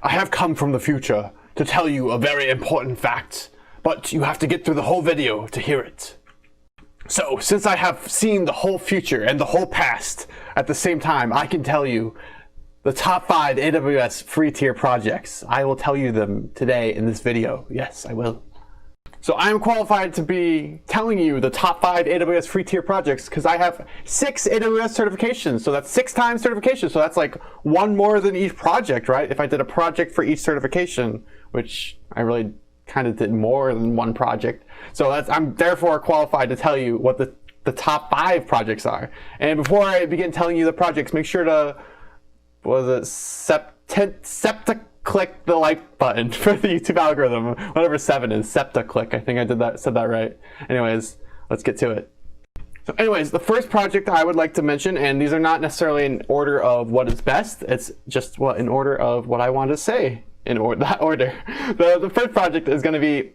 I have come from the future to tell you a very important fact, but you have to get through the whole video to hear it. So, since I have seen the whole future and the whole past at the same time, I can tell you the top 5 AWS free tier projects. I will tell you them today in this video. Yes, I will. So I am qualified to be telling you the top 5 AWS free tier projects because I have 6 AWS certifications. So that's 6 times certification. So that's like 1 more than each project, right? If I did a project for each certification, which I really kind of did more than 1 project. So I'm therefore qualified to tell you what the top 5 projects are. And before I begin telling you the projects, make sure to, click the like button for the YouTube algorithm, whatever 7 is, click. I think I said that right. Anyways, let's get to it. So anyways, the first project I would like to mention, and these are not necessarily in order of what is best, it's just in order of what I want to say in that order. The first project is going to be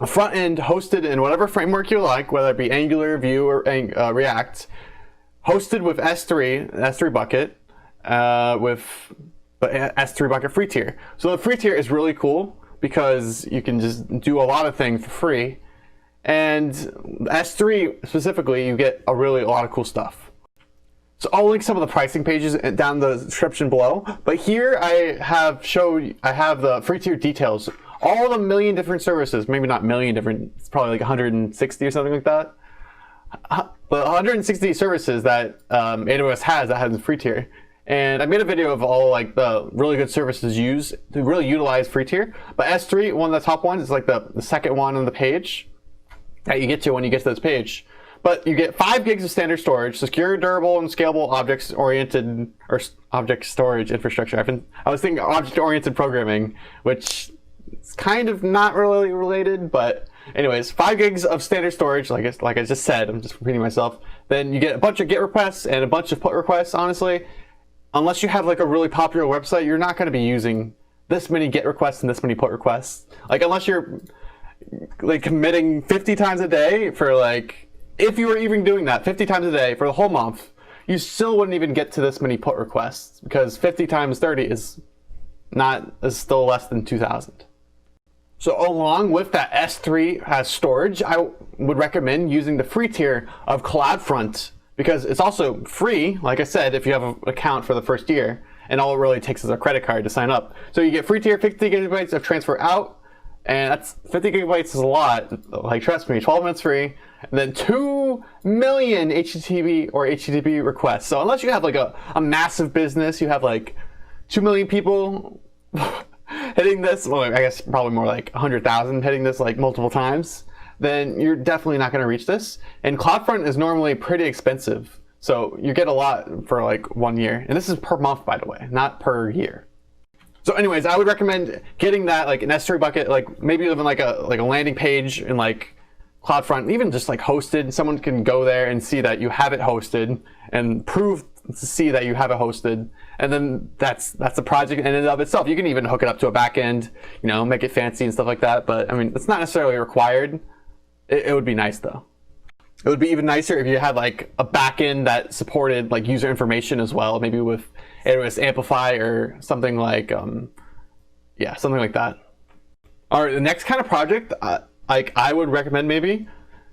a front end hosted in whatever framework you like, whether it be Angular, Vue, or React, hosted with S3 bucket, with S3 bucket free tier. So the free tier is really cool because you can just do a lot of things for free. And S3 specifically, you get a lot of cool stuff. So I'll link some of the pricing pages down the description below. But here I have the free tier details. All the million different services, maybe not million different, it's probably like 160 or something like that. But 160 services that AWS has that has a free tier. And I made a video of all like the really good services used to really utilize free tier. But S3, one of the top ones, is like the second one on the page that you get to when you get to this page. But you get 5 gigs of standard storage, secure, durable, and scalable object-oriented or object storage infrastructure. I was thinking object-oriented programming, which is kind of not really related, but anyways, 5 gigs of standard storage, like I just said, I'm just repeating myself. Then you get a bunch of GET requests and a bunch of PUT requests, honestly. Unless you have like a really popular website, you're not going to be using this many GET requests and this many PUT requests. Like unless you're like committing 50 times a day for like, if you were even doing that 50 times a day for the whole month, you still wouldn't even get to this many PUT requests because 50 times 30 is still less than 2,000. So along with that S3 has storage, I would recommend using the free tier of Cloudfront, because it's also free, like I said, if you have an account for the first year, and all it really takes is a credit card to sign up. So you get free tier 50 gigabytes of transfer out, and that's 50 gigabytes is a lot. Like trust me, 12 months free, and then 2 million HTTP or HTTP requests. So unless you have like a massive business, you have like 2 million people hitting this, well, I guess probably more like 100,000 hitting this like multiple times, then you're definitely not going to reach this. And Cloudfront is normally pretty expensive. So you get a lot for like 1 year. And this is per month, by the way, not per year. So anyways, I would recommend getting that like an S3 bucket, like maybe even like a landing page in like Cloudfront, even just like hosted. Someone can go there and see that you have it hosted and prove to see that you have it hosted. And then that's the project in and of itself. You can even hook it up to a backend, make it fancy and stuff like that. But I mean, it's not necessarily required. It would be nice though. It would be even nicer if you had like a backend that supported like user information as well, maybe with AWS Amplify or something like, something like that. All right, the next kind of project like I would recommend maybe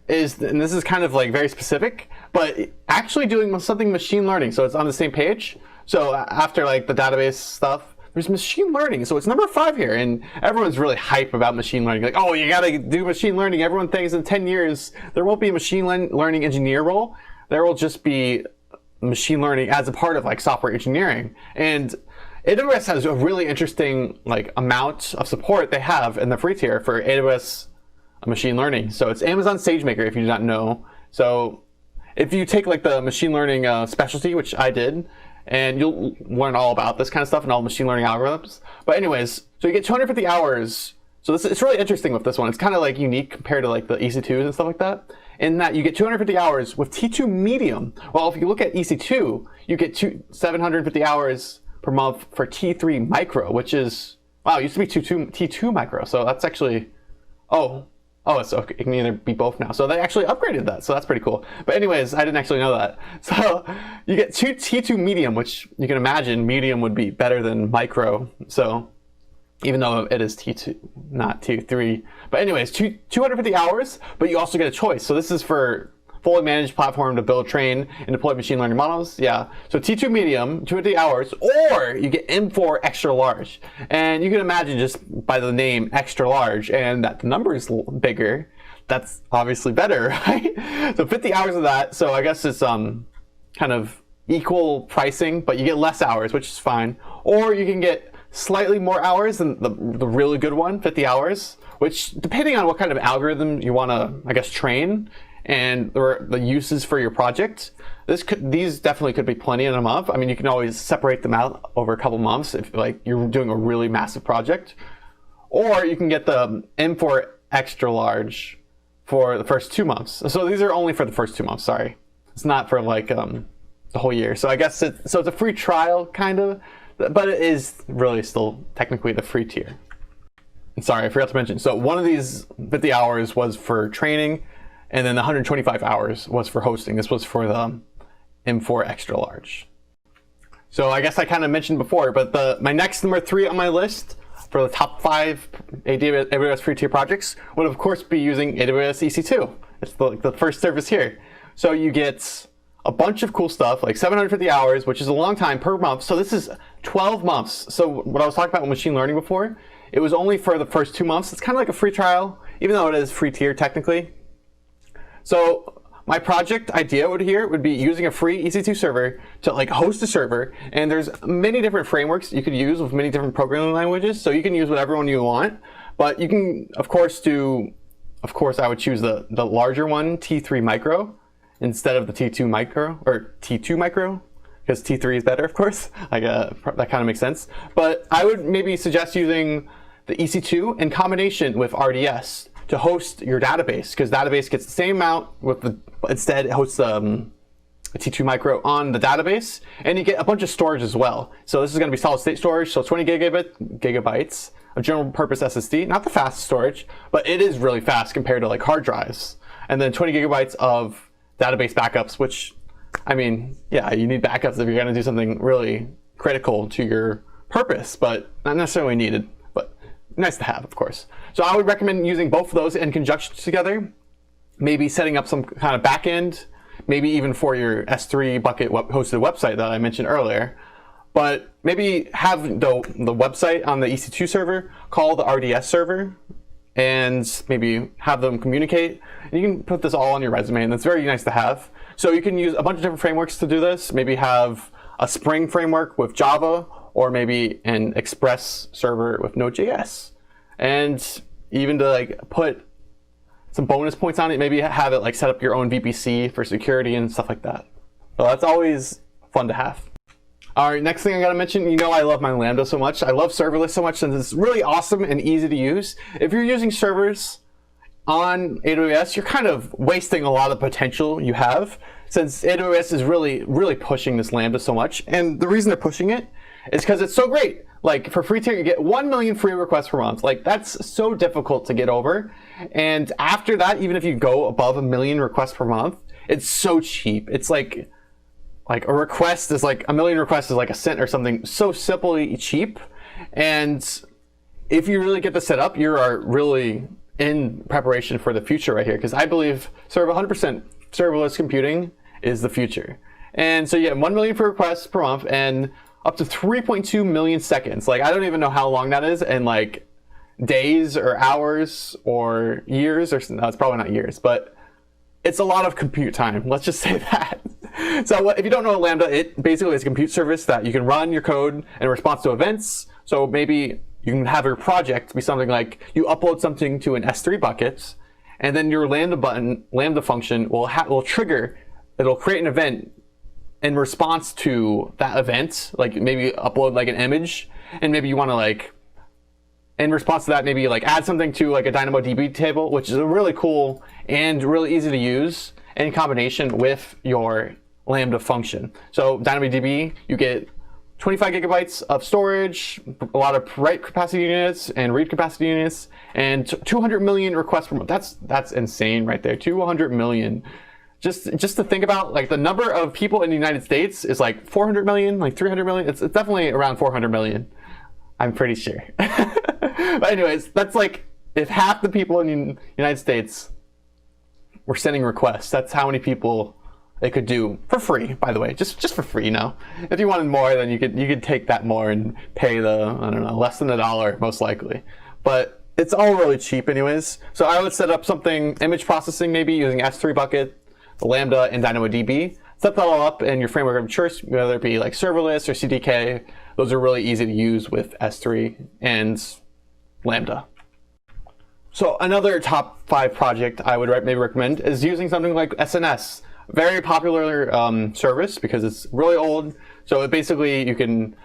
is, and this is kind of like very specific, but actually doing something machine learning. So it's on the same page. So after like the database stuff, there's machine learning. So it's number 5 here, and everyone's really hype about machine learning. Like, oh, you gotta do machine learning. Everyone thinks in 10 years, there won't be a machine learning engineer role. There will just be machine learning as a part of like software engineering. And AWS has a really interesting like amount of support they have in the free tier for AWS machine learning. So it's Amazon SageMaker, if you do not know. So if you take like the machine learning specialty, which I did, and you'll learn all about this kind of stuff and all machine learning algorithms. But anyways, so you get 250 hours. So it's really interesting with this one. It's kind of like unique compared to like the EC2s and stuff like that, in that you get 250 hours with T2 medium. Well, if you look at EC2, you get 750 hours per month for T3 micro, which is, wow, it used to be T2 micro. So that's actually, so it can either be both now. So they actually upgraded that. So that's pretty cool. But anyways, I didn't actually know that. So you get T2 medium, which you can imagine medium would be better than micro. So even though it is T2, not T3. But anyways, 250 hours, but you also get a choice. So this is for fully managed platform to build, train, and deploy machine learning models. Yeah. So T2 medium, 250 hours, or you get M4 extra large. And you can imagine just by the name extra large and that the number is bigger, that's obviously better, right? So 50 hours of that. So I guess it's kind of equal pricing, but you get less hours, which is fine. Or you can get slightly more hours than the really good one, 50 hours, which depending on what kind of algorithm you want to, I guess, train and the uses for your project, these definitely could be plenty in a month. I mean, you can always separate them out over a couple months if like you're doing a really massive project. Or you can get the M4 extra large for the first 2 months. So these are only for the first 2 months, sorry. It's not for like the whole year. So I guess it's a free trial kind of, but it is really still technically the free tier. And sorry, I forgot to mention. So one of these 50 hours was for training, and then the 125 hours was for hosting. This was for the M4 extra large. So I guess I kind of mentioned before, but my next number 3 on my list for the top 5 AWS free tier projects would of course be using AWS EC2. It's the first service here. So you get a bunch of cool stuff, like 750 hours, which is a long time per month. So this is 12 months. So what I was talking about with machine learning before, it was only for the first 2 months. It's kind of like a free trial, even though it is free tier technically. So my project idea would be using a free EC2 server to like host a server. And there's many different frameworks you could use with many different programming languages. So you can use whatever one you want, but you can of course I would choose the larger one, T3 micro, instead of the T2 micro, or T2 micro, because T3 is better, of course. That kind of makes sense. But I would maybe suggest using the EC2 in combination with RDS to host your database, because database gets the same amount instead it hosts a T2 micro on the database, and you get a bunch of storage as well. So this is going to be solid state storage, so 20 gigabytes of general purpose SSD, not the fastest storage, but it is really fast compared to like hard drives. And then 20 gigabytes of database backups, which, I mean, yeah, you need backups if you're going to do something really critical to your purpose, but not necessarily needed, but nice to have, of course. So I would recommend using both of those in conjunction together, maybe setting up some kind of backend, maybe even for your S3 bucket hosted website that I mentioned earlier. But maybe have the website on the EC2 server call the RDS server, and maybe have them communicate. And you can put this all on your resume, and it's very nice to have. So you can use a bunch of different frameworks to do this. Maybe have a Spring framework with Java, or maybe an Express server with Node.js. And even to like put some bonus points on it, maybe have it like set up your own VPC for security and stuff like that. So that's always fun to have. All right, next thing I gotta mention, you know I love my Lambda so much. I love serverless so much since it's really awesome and easy to use. If you're using servers on AWS, you're kind of wasting a lot of potential you have, since AWS is really pushing this Lambda so much. And the reason they're pushing it is because it's so great. Like for free tier, you get 1 million free requests per month. Like that's so difficult to get over. And after that, even if you go above 1 million requests per month, it's so cheap. It's like a request is like 1 million requests is like a cent or something, so simply cheap. And if you really get this set up, you are really in preparation for the future right here, because I believe 100% serverless computing is the future. And so you have 1 million free requests per month and up to 3.2 million seconds. Like I don't even know how long that is in like days or hours or years, or no, it's probably not years, but it's a lot of compute time. Let's just say that. So if you don't know Lambda, it basically is a compute service that you can run your code in response to events. So maybe you can have your project be something like you upload something to an S3 bucket, and then your Lambda function will trigger, it'll create an event in response to that event, like maybe upload like an image, and maybe you want to like, in response to that, maybe like add something to like a DynamoDB table, which is really cool and really easy to use in combination with your Lambda function. So DynamoDB, you get 25 gigabytes of storage, a lot of write capacity units and read capacity units, and 200 million requests per month. That's insane right there. 200 million. Just to think about, like the number of people in the United States is like 400 million, like 300 million. It's definitely around 400 million. I'm pretty sure. But anyways, that's like if half the people in the United States were sending requests, that's how many people it could do for free, by the way, just for free, you know. If you wanted more, then you could take that more and pay the, I don't know, less than $1 most likely. But it's all really cheap anyways. So I would set up something, image processing maybe using S3 bucket, Lambda, and DynamoDB. Set that all up in your framework of choice, whether it be like serverless or CDK. Those are really easy to use with S3 and Lambda. So another top 5 project I would maybe recommend is using something like SNS. Very popular service because it's really old. So basically you can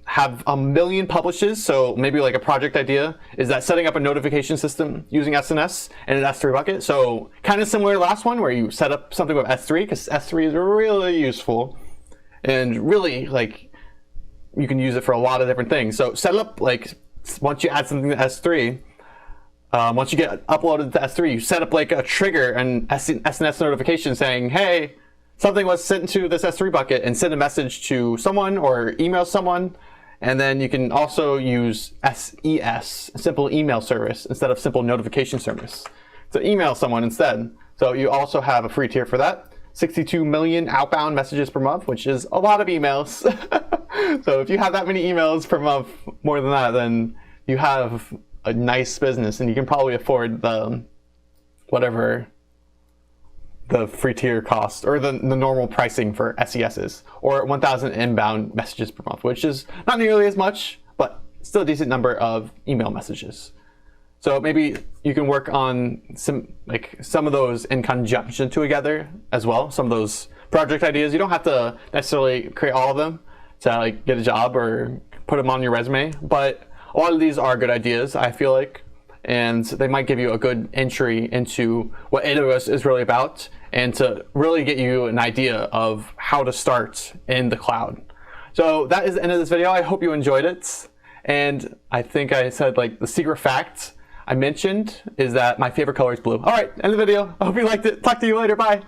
have 1 million publishes. So maybe like a project idea is that setting up a notification system using SNS and an S3 bucket. So kind of similar to the last one where you set up something with S3 because S3 is really useful and really like you can use it for a lot of different things. So set up like once you add something to S3, once you get uploaded to S3, you set up like a trigger and SNS notification saying, hey, something was sent to this S3 bucket, and send a message to someone or email someone. And then you can also use SES, simple email service, instead of simple notification service. So email someone instead. So you also have a free tier for that. 62 million outbound messages per month, which is a lot of emails. So if you have that many emails per month, more than that, then you have a nice business, and you can probably afford the whatever the free tier cost or the normal pricing for SESs, or 1,000 inbound messages per month, which is not nearly as much, but still a decent number of email messages. So maybe you can work on some of those in conjunction together as well. Some of those project ideas, you don't have to necessarily create all of them to like get a job or put them on your resume, but a lot of these are good ideas, I feel like, and they might give you a good entry into what AWS is really about and to really get you an idea of how to start in the cloud. So that is the end of this video. I hope you enjoyed it. And I think I said like the secret fact I mentioned is that my favorite color is blue. All right, end of the video. I hope you liked it. Talk to you later. Bye.